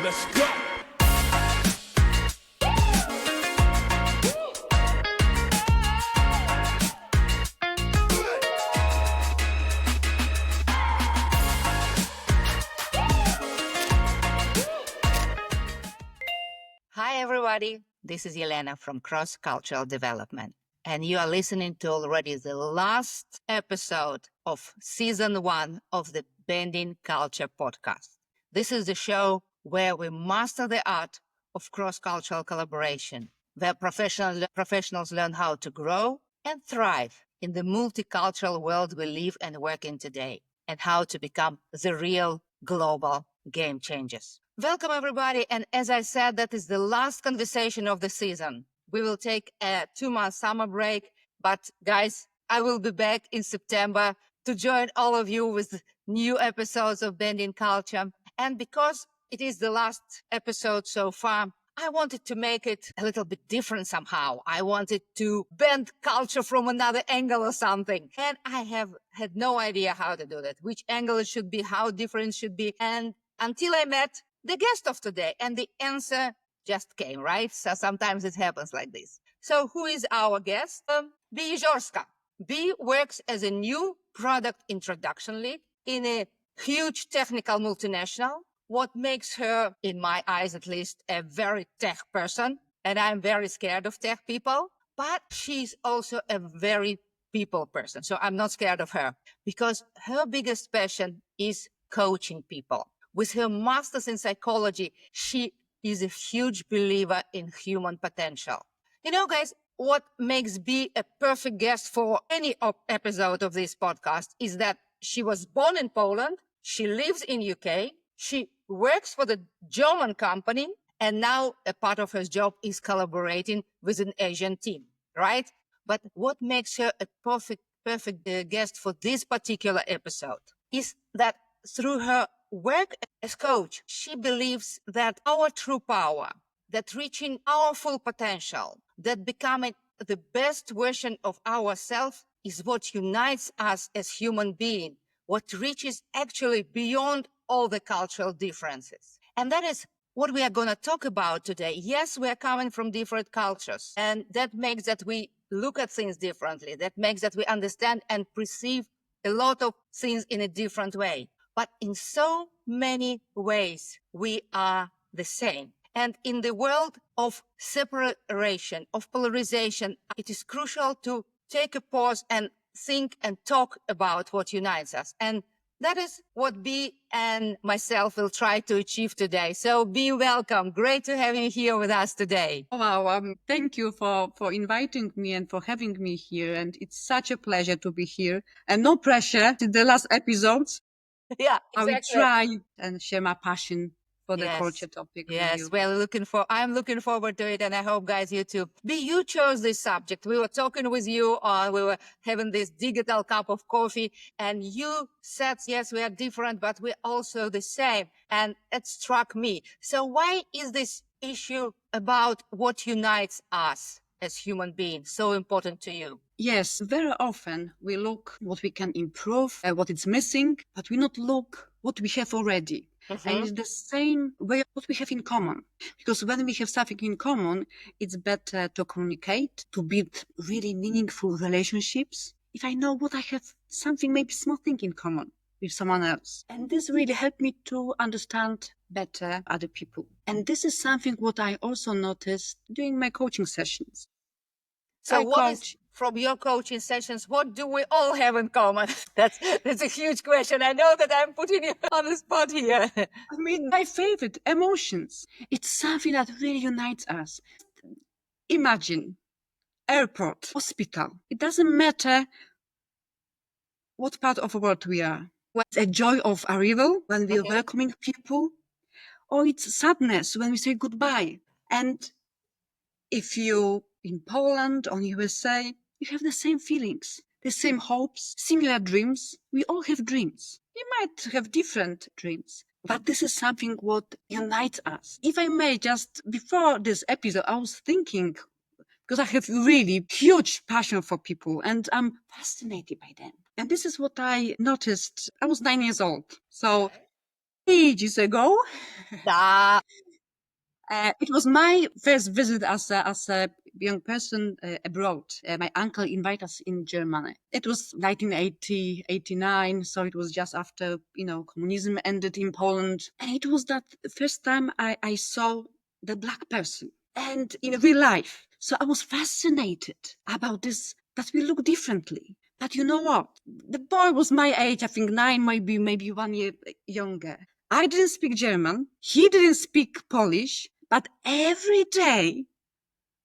Let's go. Hi, everybody. This is Elena from Cultural Development, and you are listening to already the last episode of season 1 of the Bending Culture podcast. This is the show where we master the art of cross-cultural collaboration, where professionals learn how to grow and thrive in the multicultural world we live and work in today, and how to become the real global game changers. Welcome, everybody. And as I said, that is the last conversation of the season. We will take a 2-month summer break. But guys, I will be back in September to join all of you with new episodes of Bending Culture. And because it is the last episode so far, I wanted to make it a little bit different somehow. I wanted to bend culture from another angle or something. And I have had no idea how to do that, which angle it should be, how different it should be. And until I met the guest of today, and the answer just came, right? So sometimes it happens like this. So who is our guest? Bee Jeziorska. Bee works as a new product introduction lead in a huge technical multinational. What makes her, in my eyes at least, a very tech person. And I'm very scared of tech people. But she's also a very people person. So I'm not scared of her because her biggest passion is coaching people. With her master's in psychology, she is a huge believer in human potential. You know, guys, what makes Bee a perfect guest for any episode of this podcast is that she was born in Poland, she lives in UK, she works for the German company, and now a part of her job is collaborating with an Asian team, right? But what makes her a perfect guest for this particular episode is that through her work as coach, she believes that our true power, that reaching our full potential, that becoming the best version of ourselves is what unites us as human beings, what reaches actually beyond all the cultural differences. And that is what we are going to talk about today. Yes, we are coming from different cultures, and that makes that we look at things differently. That makes that we understand and perceive a lot of things in a different way. But in so many ways, we are the same. And in the world of separation, of polarization, it is crucial to take a pause and think and talk about what unites us. And that is what Bee and myself will try to achieve today. So Bee, welcome. Great to have you here with us today. Wow, thank you for inviting me and for having me here. And it's such a pleasure to be here. And no pressure to the last episodes. Yeah, exactly. I will try and share my passion for the culture topic. Yes, well, I'm looking forward to it, and I hope, guys, you too. Bee, you chose this subject. We were talking with you, we were having this digital cup of coffee, and you said, yes, we are different, but we're also the same, and it struck me. So why is this issue about what unites us as human beings so important to you? Yes, very often we look what we can improve, what is missing, but we not look what we have already. And it's the same way what we have in common. Because when we have something in common, it's better to communicate, to build really meaningful relationships. If I know what I have, something, maybe small thing in common with someone else. And this really helped me to understand better other people. And this is something what I also noticed during my coaching sessions. So from your coaching sessions, what do we all have in common? That's a huge question. I know that I'm putting you on the spot here. I mean, my favorite, emotions. It's something that really unites us. Imagine airport, hospital. It doesn't matter what part of the world we are. It's a joy of arrival when we are welcoming people, or it's sadness when we say goodbye. And if you in Poland or USA, you have the same feelings, the same hopes, similar dreams. We all have dreams. We might have different dreams, but this is something what unites us. If I may, just before this episode, I was thinking, because I have really huge passion for people and I'm fascinated by them. And this is what I noticed. I was 9 years old. So ages ago. Da. It was my first visit as a young person abroad. My uncle invited us in Germany. It was 1980, 89, so it was just after, communism ended in Poland. And it was that first time I saw the black person and in real life. So I was fascinated about this, that we look differently. But you know what? The boy was my age, I think 9, maybe 1 year younger. I didn't speak German. He didn't speak Polish. But every day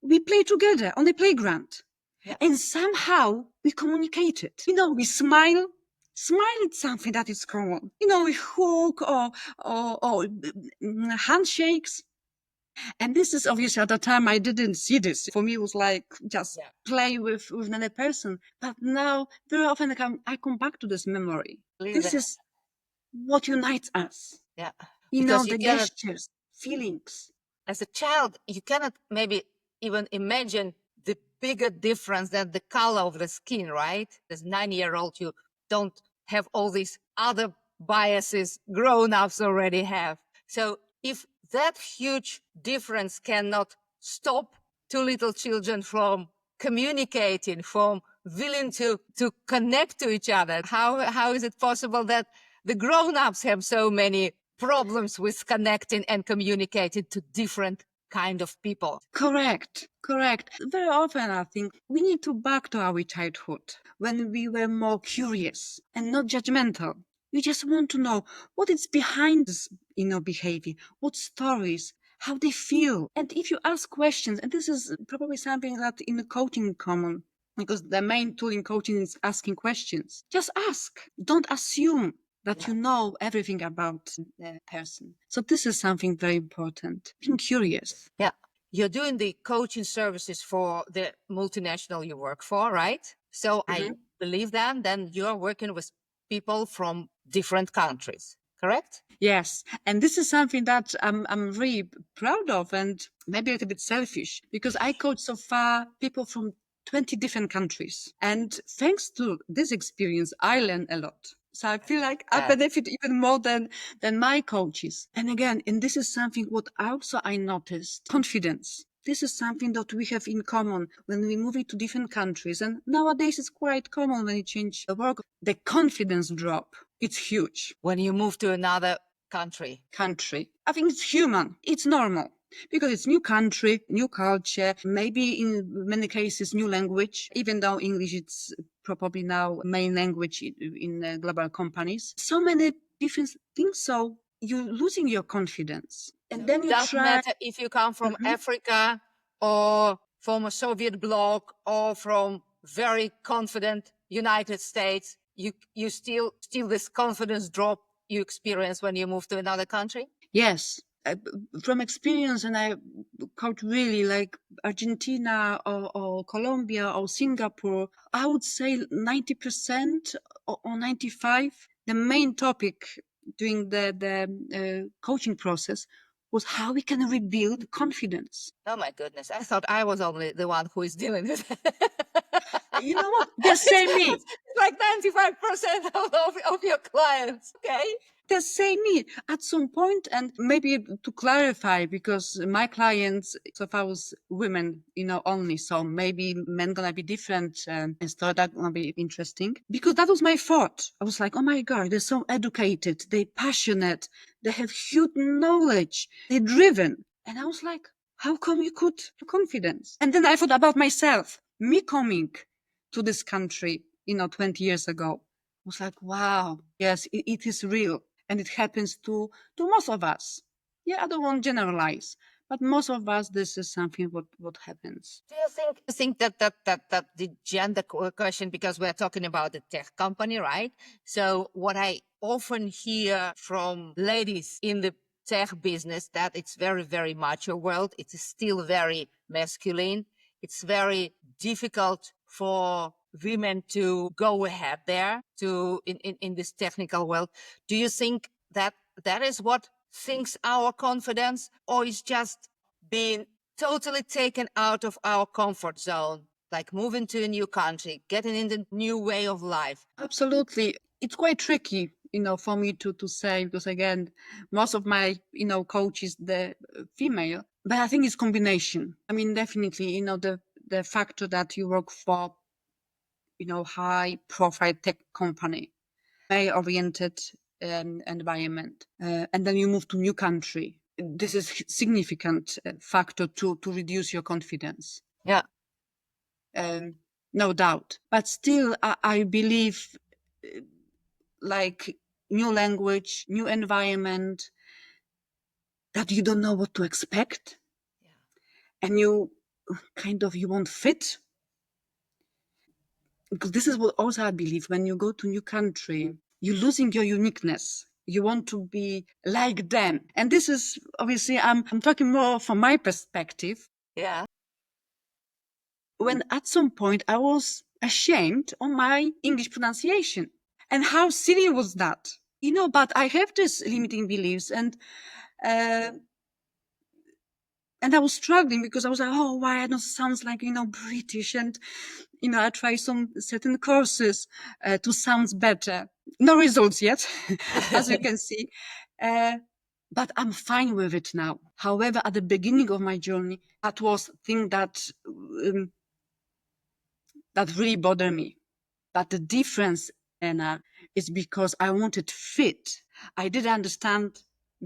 we play together on the playground. Yeah. And somehow we communicated. We smile. Smile is something that is common. We hug or handshakes. And this is obviously at the time I didn't see this. For me, it was like just play with another person. But now very often I come back to this memory. This is what unites us. Yeah. Because The gestures, feelings. As a child, you cannot maybe even imagine the bigger difference than the color of the skin, right? As 9-year-old, you don't have all these other biases grown-ups already have. So if that huge difference cannot stop two little children from communicating, from willing to connect to each other, how is it possible that the grown-ups have so many problems with connecting and communicating to different kind of people? Correct. Very often I think we need to back to our childhood when we were more curious and not judgmental. We just want to know what is behind this, behavior, what stories, how they feel. And if you ask questions, and this is probably something that in the coaching common, because the main tool in coaching is asking questions. Just ask. Don't assume that you know everything about the person. So this is something very important. Being curious. Yeah. You're doing the coaching services for the multinational you work for, right? So I believe that then you're working with people from different countries, correct? Yes. And this is something that I'm really proud of and maybe a little bit selfish because I coach so far people from 20 different countries. And thanks to this experience, I learn a lot. So I feel like I benefit even more than my coaches. And again, and this is something what also I noticed, confidence. This is something that we have in common when we move into different countries. And nowadays it's quite common when you change the work, the confidence drop. It's huge. When you move to another country. I think it's human. It's normal. Because it's new country, new culture, maybe in many cases new language, even though English is probably now main language in global companies. So many different things. So you're losing your confidence. And then you doesn't matter if you come from Africa or from a Soviet bloc or from very confident United States, you still this confidence drop you experience when you move to another country? Yes. From experience, and I coach really like Argentina or Colombia or Singapore, I would say 90% or 95%, the main topic during the coaching process was how we can rebuild confidence. Oh my goodness. I thought I was only the one who is dealing with it. You know what? The same me. It's like 95% of your clients. Okay. The same me at some point. And maybe to clarify, because my clients so far was women, only. So maybe men gonna be different and so that gonna be interesting. Because that was my thought. I was like, oh my God, they're so educated, they're passionate, they have huge knowledge, they're driven. And I was like, how come you could have confidence? And then I thought about myself, me coming to this country, 20 years ago. I was like, wow, yes, it is real. And it happens to most of us. Yeah, I don't want to generalize, but most of us, this is something what happens. Do you think that the gender question, because we're talking about the tech company, right? So what I often hear from ladies in the tech business, that it's very, very macho world. It is still very masculine. It's very difficult for women to go ahead there in this technical world. Do you think that is what sinks our confidence, or is just being totally taken out of our comfort zone, like moving to a new country, getting in the new way of life? Absolutely. It's quite tricky, for me to say, because again, most of my, coaches, the female, but I think it's combination. I mean, definitely, the factor that you work for, high profile tech company, male oriented environment, and then you move to new country. This is significant factor to reduce your confidence. Yeah. No doubt. But still, I believe like new language, new environment, that you don't know what to expect. Yeah. And you won't fit. Because this is what also I believe, when you go to new country, you're losing your uniqueness. You want to be like them. And this is obviously, I'm talking more from my perspective. Yeah. When at some point I was ashamed on my English pronunciation. And how silly was that? But I have this limiting beliefs, and I was struggling because I was like, oh, why I don't sound like, British. And, I try some certain courses to sound better. No results yet, as you can see. But I'm fine with it now. However, at the beginning of my journey, that was thing that really bothered me. But the difference, Anna, is because I wanted fit. I didn't understand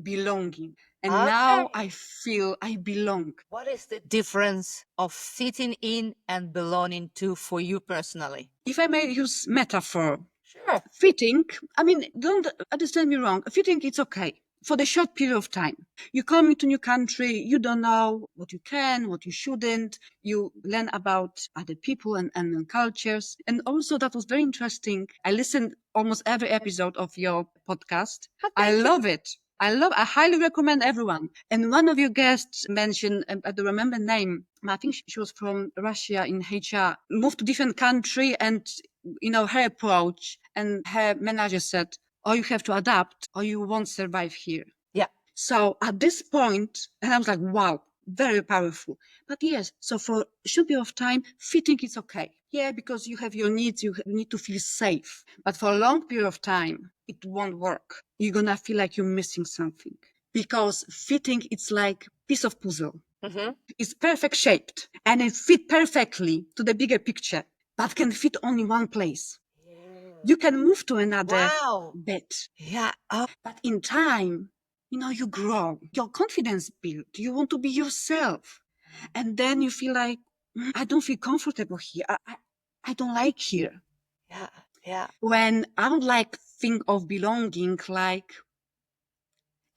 belonging. And now Okay. I feel I belong. What is the difference of fitting in and belonging to for you personally? If I may use metaphor, Sure. fitting, I mean, don't understand me wrong. Fitting, it's okay for the short period of time. You come into new country, you don't know what you can, what you shouldn't. You learn about other people and cultures. And also that was very interesting. I listened almost every episode of your podcast. Oh, I thank you. love it. I highly recommend everyone. And one of your guests mentioned, I don't remember name, I think she was from Russia in HR, moved to different country, and her approach, and her manager said, or you have to adapt or you won't survive here. Yeah. So at this point, and I was like, wow, very powerful. But yes, so for a short period of time, fitting is okay. Yeah, because you have your needs, you need to feel safe. But for a long period of time, it won't work. You're gonna feel like you're missing something. Because fitting, it's like piece of puzzle. Mm-hmm. It's perfect shaped and it fit perfectly to the bigger picture, but can fit only one place. You can move to another Wow. bed. Yeah. Oh. But in time, you grow, your confidence build, you want to be yourself. And then you feel like, I don't feel comfortable here. I don't like here. Yeah. Yeah. When I would like think of belonging like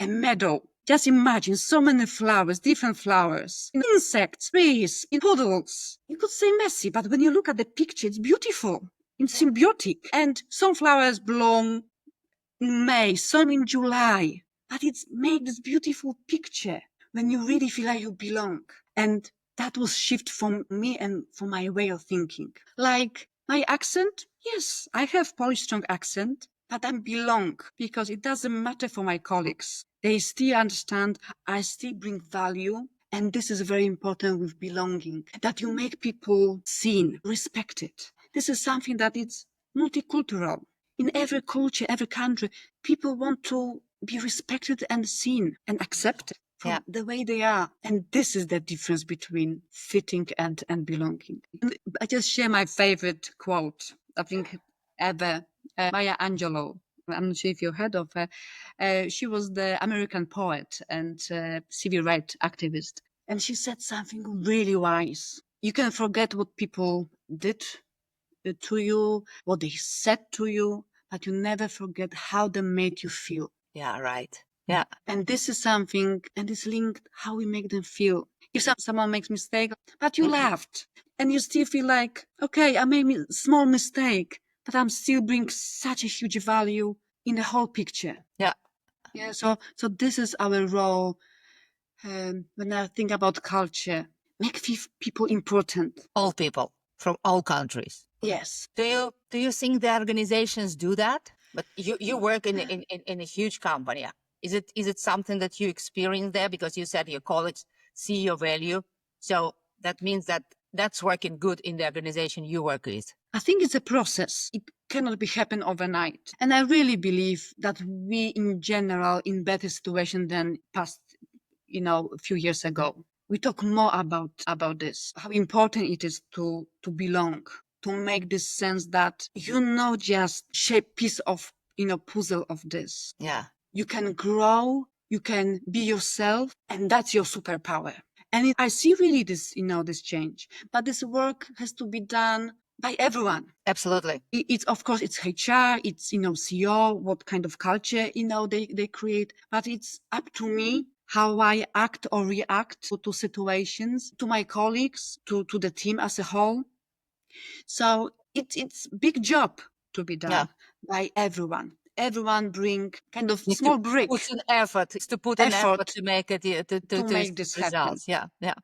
a meadow. Just imagine so many flowers, different flowers, insects, trees, puddles. You could say messy, but when you look at the picture, it's beautiful. It's symbiotic. And some flowers bloom in May, some in July. But it's made this beautiful picture when you really feel like you belong. And that was shift from me and from my way of thinking. Like my accent, yes, I have Polish strong accent, but I belong because it doesn't matter for my colleagues. They still understand, I still bring value. And this is very important with belonging, that you make people seen, respected. This is something that is multicultural. In every culture, every country, people want to be respected and seen and accepted from the way they are. And this is the difference between fitting and belonging. And I just share my favorite quote, I think ever, Maya Angelou. I'm not sure if you heard of her. She was the American poet and civil rights activist. And she said something really wise. You can forget what people did to you, what they said to you, but you never forget how they made you feel. Yeah. Right. Yeah. And this is something, and it's linked how we make them feel. If someone makes mistake, but you laughed, and you still feel like, okay, I made a small mistake, but I'm still bring such a huge value in the whole picture. Yeah. Yeah. So this is our role when I think about culture. Make people important. All people from all countries. Yes. Do you think the organizations do that? But you work in a huge company. Is it something that you experience there? Because you said your colleagues see your value. So that means that that's working good in the organization you work with? I think it's a process. It cannot be happen overnight. And I really believe that we in general in better situation than past, a few years ago. We talk more about this, how important it is to belong, to make this sense that you not just shape piece of puzzle of this. Yeah. You can grow, you can be yourself, and that's your superpower. And I see really this change, but this work has to be done by everyone. Absolutely. It's of course it's HR, it's CEO, what kind of culture they create, but it's up to me how I act or react to situations, to my colleagues, to the team as a whole. So it's big job to be Yeah. done by everyone. Everyone bring kind of Need small to brick put in effort. It's to put in effort effort to make it to to make this happen. results. Yeah. Yeah.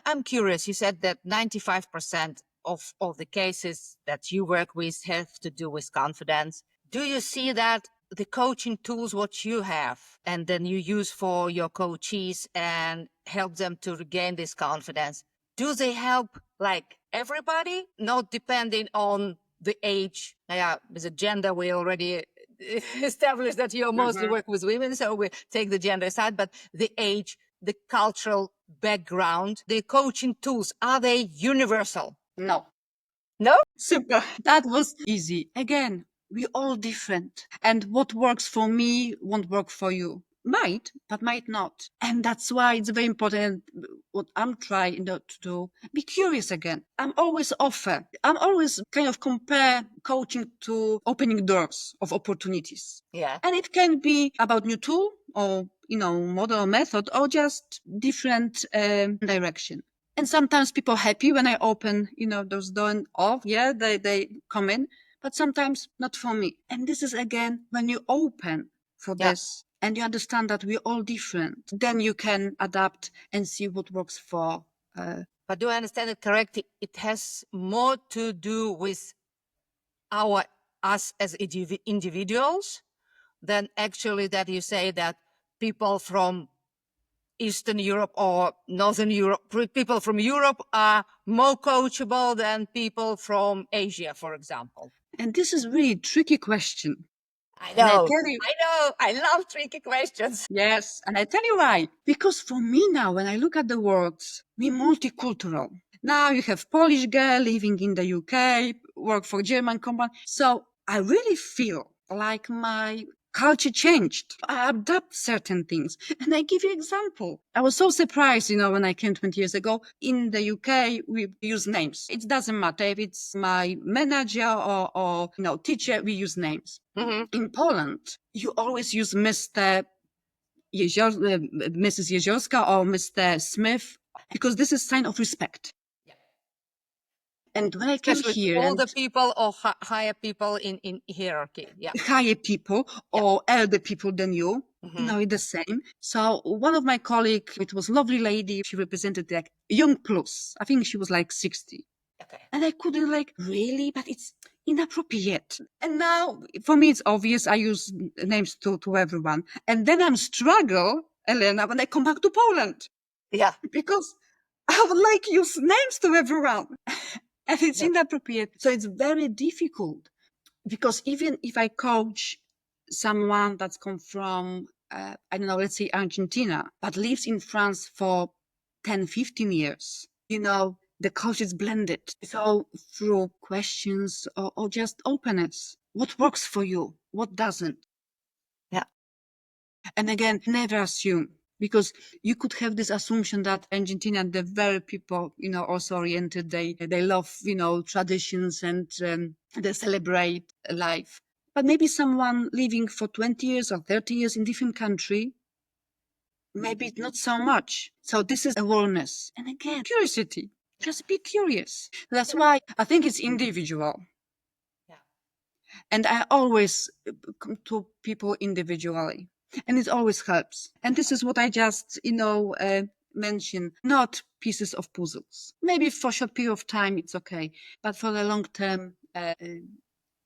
I'm curious. You said that 95% of the cases that you work with have to do with confidence. Do you see that the coaching tools what you have and then you use for your coachees and help them to regain this confidence, do they help like everybody, not depending on the age? Yeah, with the gender, we already established that you mostly Mhm. work with women, so we take the gender aside, but the age, the cultural background, the coaching tools, are they universal? No. No? Super. That was easy. Again, we're all different. And what works for me won't work for you. Might, but might not. And that's why it's very important what I'm trying to do. Be curious again. I'm always offer. I'm always kind of compare coaching to opening doors of opportunities. Yeah. And it can be about new tool or, model or method or just different direction. And sometimes people happy when I open, those doors off. Yeah, they come in, but sometimes not for me. And this is again, when you open for Yeah. this and you understand that we're all different, then you can adapt and see what works for. But do I understand it correctly? It has more to do with us as individuals than actually that you say that people from Eastern Europe or Northern Europe, people from Europe are more coachable than people from Asia, for example. And this is really tricky question. I And I know, tell you, I know, I love tricky questions. yes, and I tell you why. Because for me now, when I look at the world, we're multicultural. Now you have Polish girl living in the UK, work for German company. So I really feel like my culture changed. I adapt certain things. And I give you example. I was so surprised, when I came 20 years ago. In the UK, we use names. It doesn't matter if it's my manager or teacher, we use names. Mhm. In Poland, you always use Mrs. Jeziorska or Mr. Smith, because this is sign of respect. Yeah. And when I came Especially to here older and people or higher people in hierarchy. Yeah. higher people Yeah. or elder people than you, Mhm. it's the same. So one of my colleagues, it was lovely lady. She represented like young plus. I think she was like 60. Okay. And I couldn't like, really? But it's inappropriate. And now for me, it's obvious. I use names to everyone. And then I'm struggle, Elena, when I come back to Poland. Yeah. Because I would like use names to everyone. And it's Yeah. inappropriate. So it's very difficult because even if I coach someone that's come from, I don't know, let's say Argentina, but lives in France for 10, 15 years, the culture is blended. So through questions or just openness, what works for you? What doesn't? Yeah. And again, never assume, because you could have this assumption that Argentina, the very people, also oriented, they love, traditions and they celebrate life. But maybe someone living for 20 years or 30 years in different country, maybe not so much. So this is awareness. And again, curiosity. Just be curious. That's why I think it's individual. Yeah. And I always come to people individually, and it always helps. And this is what I just, mentioned, not pieces of puzzles. Maybe for a short period of time, it's okay, but for the long term,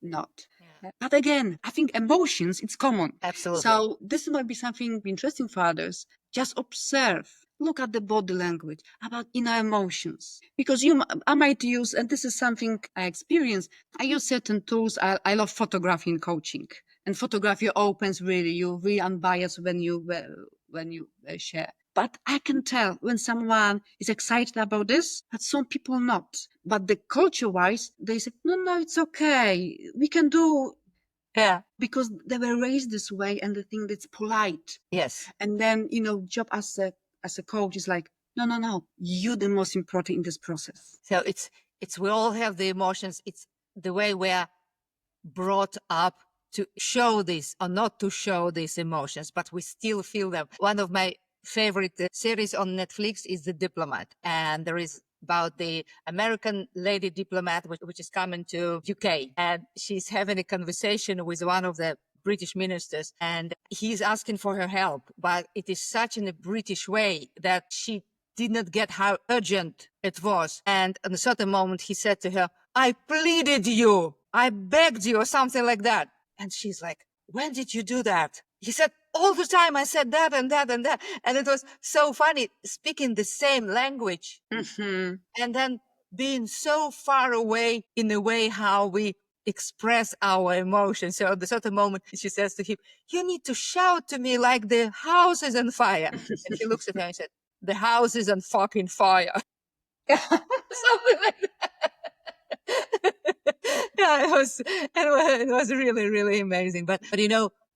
not. Yeah. But again, I think emotions, it's common. Absolutely. So this might be something interesting for others. Just observe look at the body language, about inner emotions. Because I might use, and this is something I experience, I use certain tools. I love photography in coaching. And photography opens really, you're really unbiased when you share. But I can tell when someone is excited about this, but some people not. But the culture-wise, they say, no, it's okay. We can do, Yeah. because they were raised this way and they think it's polite. Yes. And then, job as a coach is like, no, you're the most important in this process. So it's we all have the emotions. It's the way we're brought up to show this or not to show these emotions, but we still feel them. One of my favorite series on Netflix is The Diplomat, and there is about the American lady diplomat which is coming to UK, and she's having a conversation with one of the British ministers, and he's asking for her help, but it is such in a British way that she did not get how urgent it was. And at a certain moment, he said to her, I pleaded you, I begged you, or something like that. And she's like, when did you do that? He said, all the time I said that and that and that. And it was so funny, speaking the same language Mm-hmm. and then being so far away in the way how we express our emotions. So at a certain moment, she says to him, you need to shout to me like the house is on fire. And he looks at her and said, the house is on fucking fire. Something like that. Yeah, it was really, really amazing. But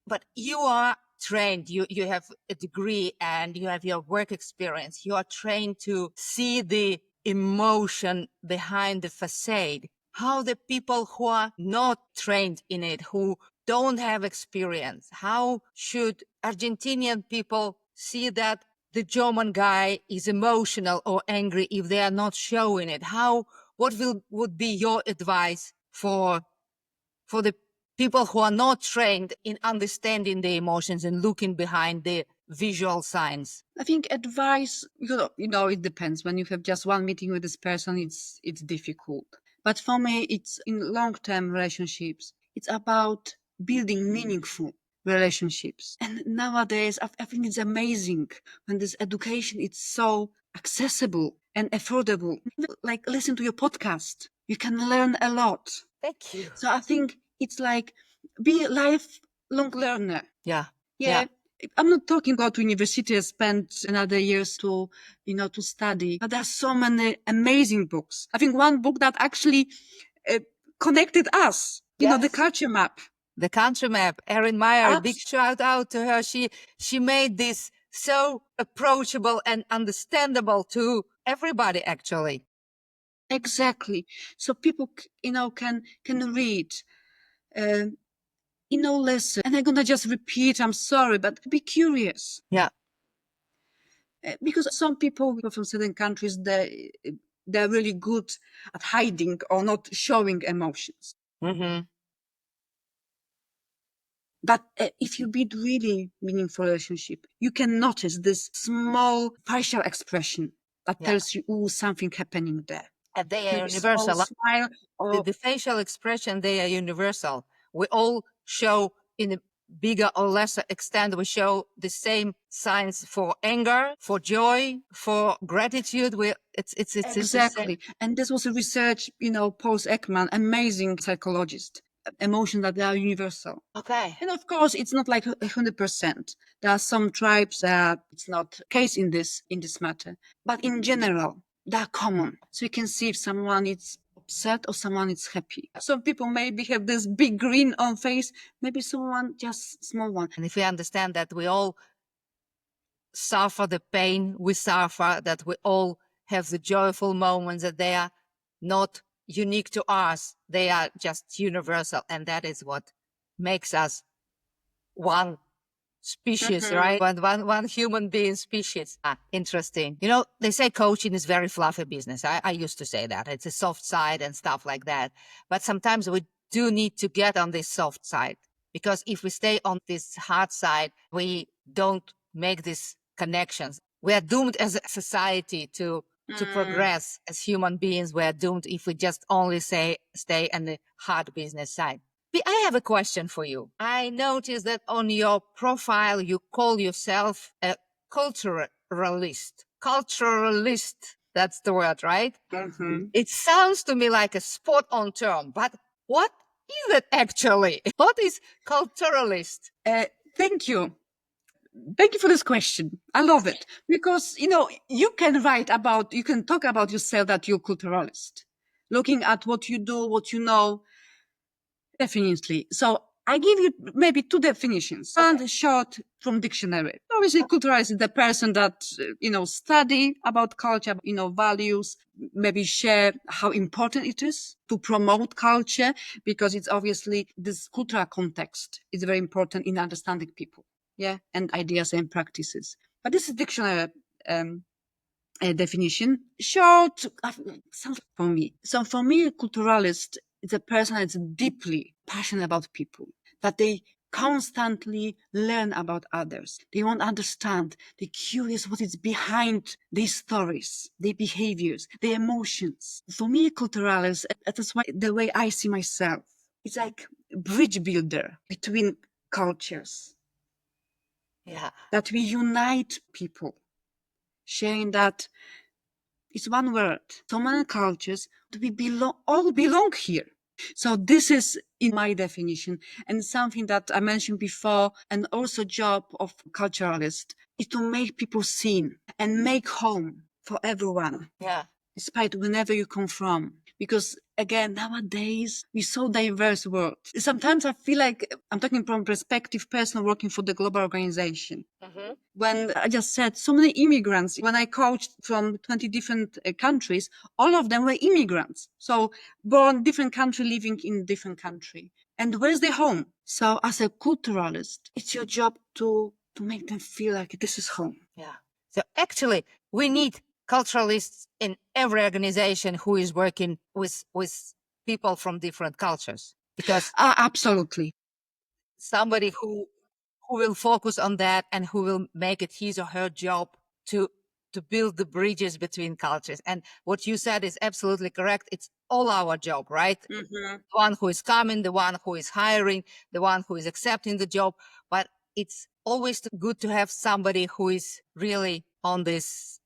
but you are trained, you have a degree and you have your work experience. You are trained to see the emotion behind the facade. How the people who are not trained in it, who don't have experience, how should Argentinian people see that the German guy is emotional or angry if they are not showing it? What would be your advice for the people who are not trained in understanding the emotions and looking behind the visual signs? I think advice, it depends. When you have just one meeting with this person, it's difficult. But for me, it's in long-term relationships. It's about building meaningful relationships. And nowadays, I think it's amazing when this education is so accessible and affordable. Like listen to your podcast. You can learn a lot. Thank you. So I think it's like be a lifelong learner. Yeah. Yeah. I'm not talking about university. I spent another years to study, but there are so many amazing books. I think one book that actually connected us, the culture map. The country map, Erin Meyer, big shout out to her. She made this so approachable and understandable to everybody, actually. Exactly. So people, can read, listen. And I'm gonna just repeat. I'm sorry, but be curious. Yeah. Because some people from certain countries, they're really good at hiding or not showing emotions. Mm-hmm. But if you build really meaningful relationship, you can notice this small facial expression that tells you, something happening there. And they are Maybe universal. Smile or The facial expression, they are universal. We all show in a bigger or lesser extent, we show the same signs for anger, for joy, for gratitude. It's exactly. And this was a research, Paul Ekman, amazing psychologist. Emotions that they are universal. Okay. And of course, it's not like 100%. There are some tribes that it's not case in this matter. But in general, they are common. So you can see if someone is upset or someone is happy. Some people maybe have this big grin on face, maybe someone just small one. And if we understand that we all suffer the pain we suffer, that we all have the joyful moments, that they are not unique to us, they are just universal. And that is what makes us one species, right? One human being species. Interesting. They say coaching is very fluffy business. I used to say that. It's a soft side and stuff like that. But sometimes we do need to get on this soft side, because if we stay on this hard side, we don't make these connections. We are doomed as a society to progress as human beings. We are doomed if we just only stay on the hard business side. I have a question for you. I noticed that on your profile, you call yourself a culturalist. culturalist. That's the word, right? Mm-hmm. It sounds to me like a spot on term, but what is it actually? What is culturalist? Thank you. Thank you for this question. I love it because, you can talk about yourself that you're culturalist, looking at what you do, what you know. Definitely. So I give you maybe two definitions and short from dictionary. Obviously, culturalist is the person that, study about culture, values, maybe share how important it is to promote culture, because it's obviously this cultural context is very important in understanding people. Yeah. And ideas and practices. But this is dictionary, definition. Short, sounds for me. So for me, a culturalist is a person that's deeply passionate about people, that they constantly learn about others. They want to understand. They're curious what is behind these stories, their behaviors, their emotions. For me, a culturalist, that's why the way I see myself, it's like a bridge builder between cultures. Yeah. That we unite people, sharing that it's one word. So many cultures, all belong here. So this is in my definition, and something that I mentioned before, and also job of culturalist is to make people seen and make home for everyone. Yeah. Despite whenever you come from. Because again, nowadays, we're so diverse world. Sometimes I feel like I'm talking from perspective person working for the global organization. Mm-hmm. When I just said so many immigrants, when I coached from 20 different countries, all of them were immigrants. So born different country, living in different country. And where's their home? So as a culturalist, it's your job to make them feel like this is home. Yeah. So actually, we need culturalists in every organization who is working with people from different cultures, because Absolutely. somebody who will focus on that and who will make it his or her job to build the bridges between cultures. And what you said is absolutely correct. It's all our job, right? Mm-hmm. The one who is coming, the one who is hiring, the one who is accepting the job. But it's always good to have somebody who is really on this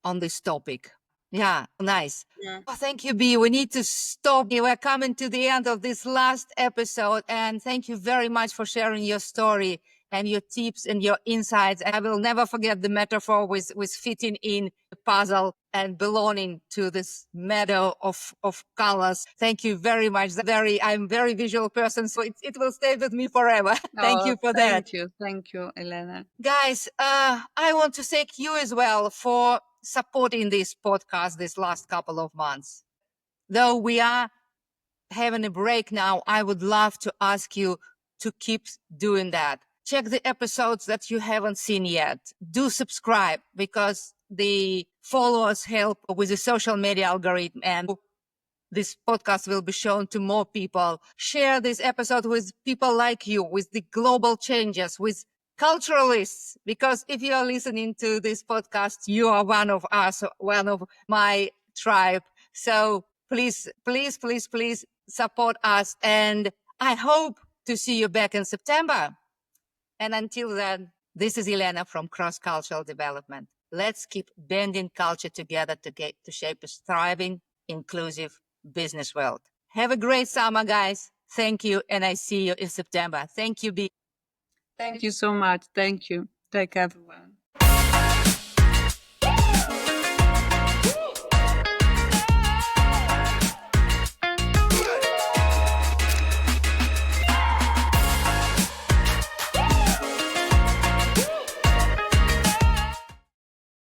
topic. Yeah, nice. Yeah. Oh, thank you, Bee. We need to stop. We're coming to the end of this last episode, and thank you very much for sharing your story and your tips and your insights. I will never forget the metaphor with fitting in the puzzle and belonging to this meadow of colors. Thank you very much. I'm a very visual person, so it will stay with me forever. Thank you for that. Thank you, Elena. Guys, I want to thank you as well for supporting this podcast this last couple of months. Though we are having a break now, I would love to ask you to keep doing that. Check the episodes that you haven't seen yet. Do subscribe, because the followers help with the social media algorithm, and this podcast will be shown to more people. Share this episode with people like you, with the global changes, with culturalists, because if you are listening to this podcast, you are one of us, one of my tribe. So please, please, please, please support us. And I hope to see you back in September. And until then, this is Elena from Cross Cultural Development. Let's keep bending culture together to shape a thriving, inclusive business world. Have a great summer, guys. Thank you. And I see you in September. Thank you, Bee. Thank you so much. Thank you. Take care, everyone.